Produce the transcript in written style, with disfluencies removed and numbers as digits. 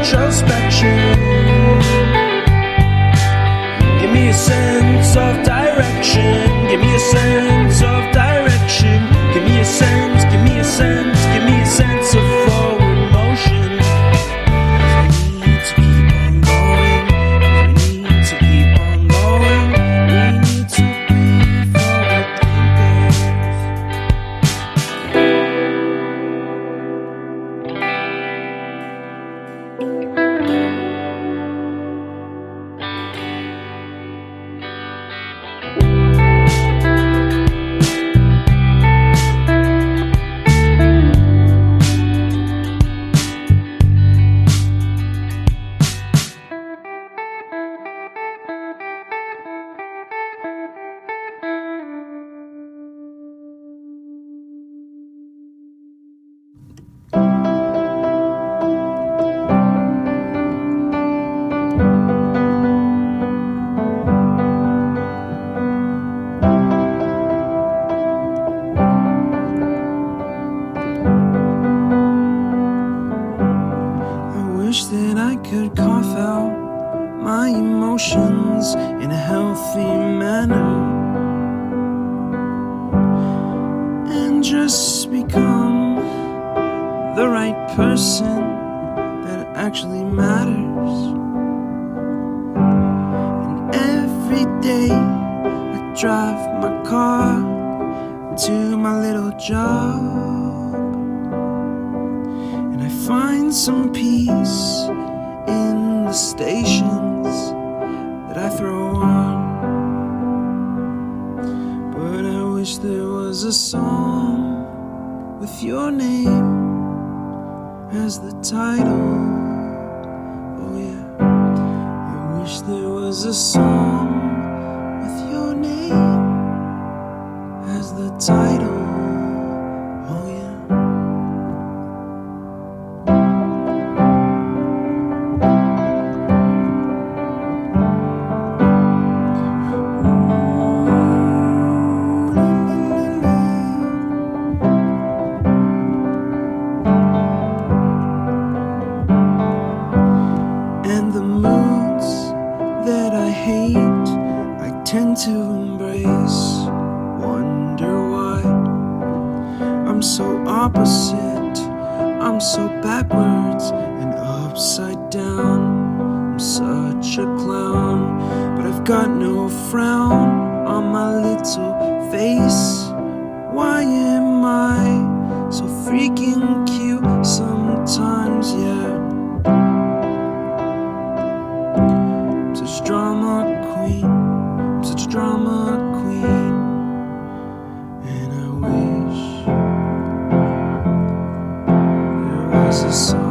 introspection. Give me a sense of direction. Give me a sense of direction. Give me a sense, give me a sense, give me a sense of forward motion. We need to keep on going. We need to keep on going. We need to be forward thinkers. Wish that I could cough out my emotions in a healthy manner and just become the right person that actually matters. And every day I drive my car to my little job, I find some peace in the stations that I throw on. But I wish there was a song with your name as the title. Oh yeah, I wish there was a song with your name as the title. Oh yeah. And the moods that I hate, I tend to embrace. Wonder why I'm so opposite, I'm so backwards and upside down. I'm such a clown, but I've got no frown on my little face. Why am I so freaking cute sometimes, yeah? Such drama queen, I'm such a drama queen. And I wish there was a song